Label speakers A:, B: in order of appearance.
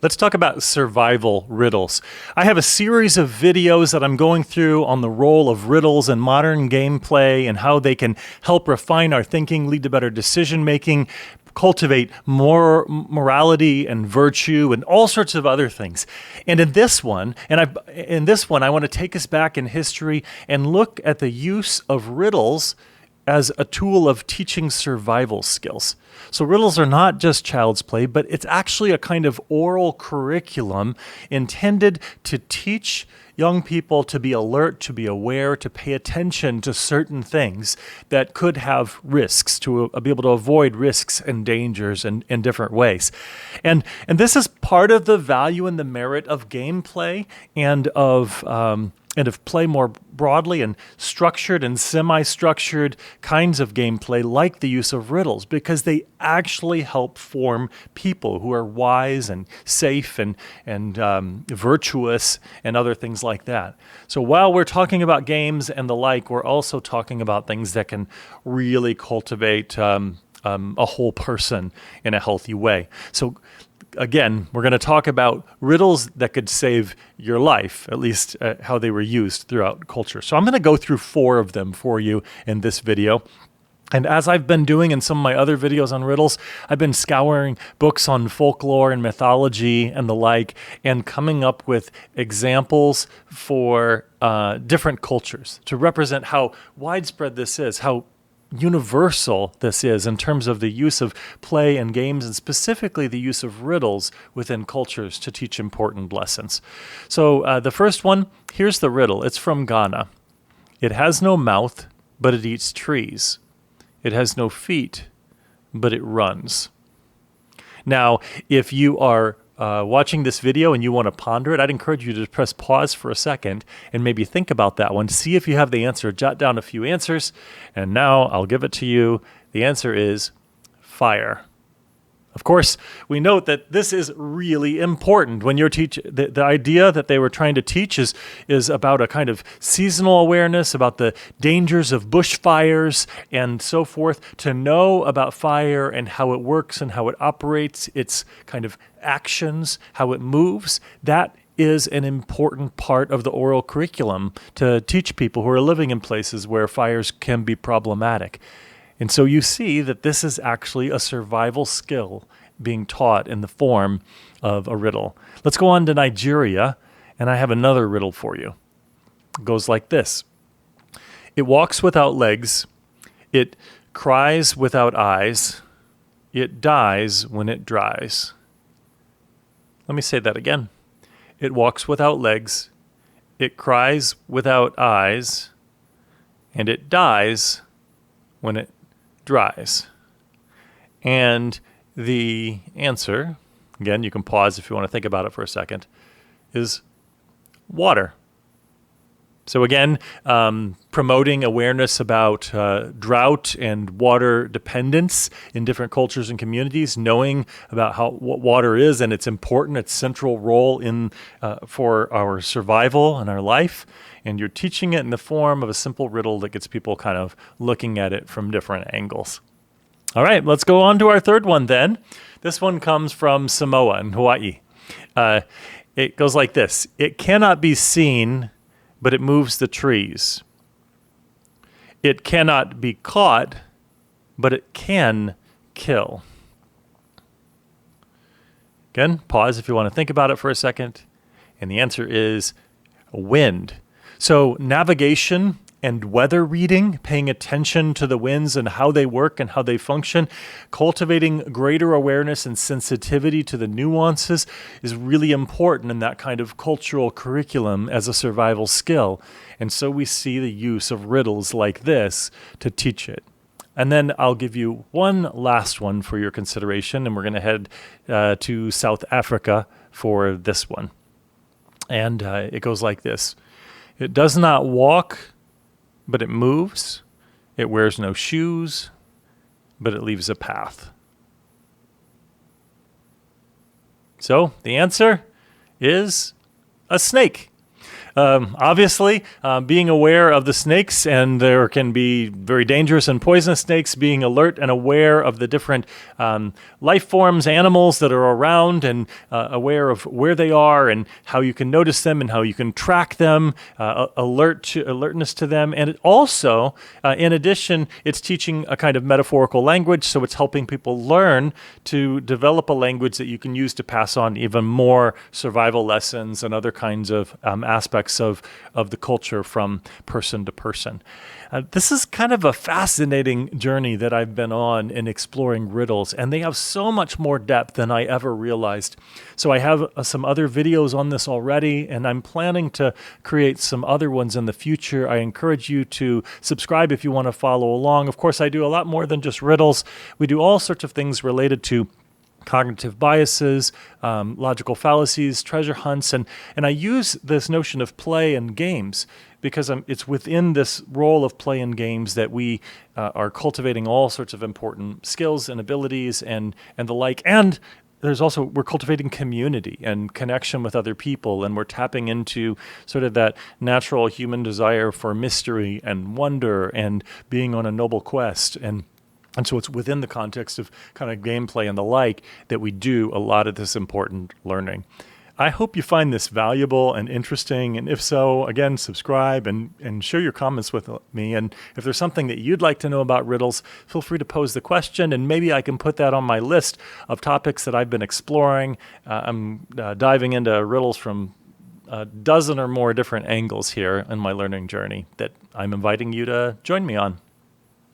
A: Let's talk about survival riddles. I have a series of videos that I'm going through on the role of riddles in modern gameplay and how they can help refine our thinking, lead to better decision making, cultivate more morality and virtue and all sorts of other things. And in this one, I want to take us back in history and look at the use of riddles as a tool of teaching survival skills. So riddles are not just child's play, but it's actually a kind of oral curriculum intended to teach young people to be alert, to be aware, to pay attention to certain things that could have risks, to be able to avoid risks and dangers in different ways. And this is part of the value and the merit of gameplay and of play more broadly, and structured and semi-structured kinds of gameplay like the use of riddles, because they actually help form people who are wise and safe and virtuous and other things like that. So while we're talking about games and the like, we're also talking about things that can really cultivate a whole person in a healthy way. So again, we're going to talk about riddles that could save your life, at least how they were used throughout culture. So I'm going to go through 4 of them for you in this video. And as I've been doing in some of my other videos on riddles, I've been scouring books on folklore and mythology and the like, and coming up with examples for different cultures to represent how widespread this is, how universal this is in terms of the use of play and games, and specifically the use of riddles within cultures to teach important lessons. So the first one, here's the riddle. It's from Ghana. It has no mouth, but it eats trees. It has no feet, but it runs. Now, if you are watching this video and you want to ponder it, I'd encourage you to press pause for a second and maybe think about that one. See if you have the answer. Jot down a few answers. And now I'll give it to you. The answer is fire. Of course, we note that this is really important when you're teaching. The idea that they were trying to teach is about a kind of seasonal awareness, about the dangers of bushfires and so forth. To know about fire and how it works and how it operates, its kind of actions, how it moves, that is an important part of the oral curriculum to teach people who are living in places where fires can be problematic. And so you see that this is actually a survival skill being taught in the form of a riddle. Let's go on to Nigeria, and I have another riddle for you. It goes like this. It walks without legs. It cries without eyes. It dies when it dries. Let me say that again. It walks without legs. It cries without eyes. And it dies when it dries. And the answer, again, you can pause if you want to think about it for a second, is water. So again, promoting awareness about drought and water dependence in different cultures and communities, knowing about what water is and its important, its central role in for our survival and our life. And you're teaching it in the form of a simple riddle that gets people kind of looking at it from different angles. All right, let's go on to our third one then. This one comes from Samoa in Hawaii. It goes like this. It cannot be seen, but it moves the trees. It cannot be caught, but it can kill. Again, pause if you want to think about it for a second. And the answer is wind. So navigation and weather reading, paying attention to the winds and how they work and how they function, cultivating greater awareness and sensitivity to the nuances is really important in that kind of cultural curriculum as a survival skill. And so we see the use of riddles like this to teach it. And then I'll give you one last one for your consideration, and we're going to head to South Africa for this one. And it goes like this. It does not walk, but it moves. It wears no shoes, but it leaves a path. So the answer is a snake. Obviously, being aware of the snakes, and there can be very dangerous and poisonous snakes, being alert and aware of the different life forms, animals that are around, and aware of where they are and how you can notice them and how you can track them, alertness to them. And it also, in addition, it's teaching a kind of metaphorical language, so it's helping people learn to develop a language that you can use to pass on even more survival lessons and other kinds of aspects of the culture from person to person. This is kind of a fascinating journey that I've been on in exploring riddles, and they have so much more depth than I ever realized. So I have some other videos on this already, and I'm planning to create some other ones in the future. I encourage you to subscribe if you want to follow along. Of course, I do a lot more than just riddles. We do all sorts of things related to cognitive biases, logical fallacies, treasure hunts, and I use this notion of play and games because it's within this role of play and games that we are cultivating all sorts of important skills and abilities and the like. And we're cultivating community and connection with other people, and we're tapping into sort of that natural human desire for mystery and wonder and being on a noble quest. And so it's within the context of kind of gameplay and the like that we do a lot of this important learning. I hope you find this valuable and interesting, and if so, again, subscribe and share your comments with me. And if there's something that you'd like to know about riddles, feel free to pose the question, and maybe I can put that on my list of topics that I've been exploring. I'm diving into riddles from a dozen or more different angles here in my learning journey that I'm inviting you to join me on.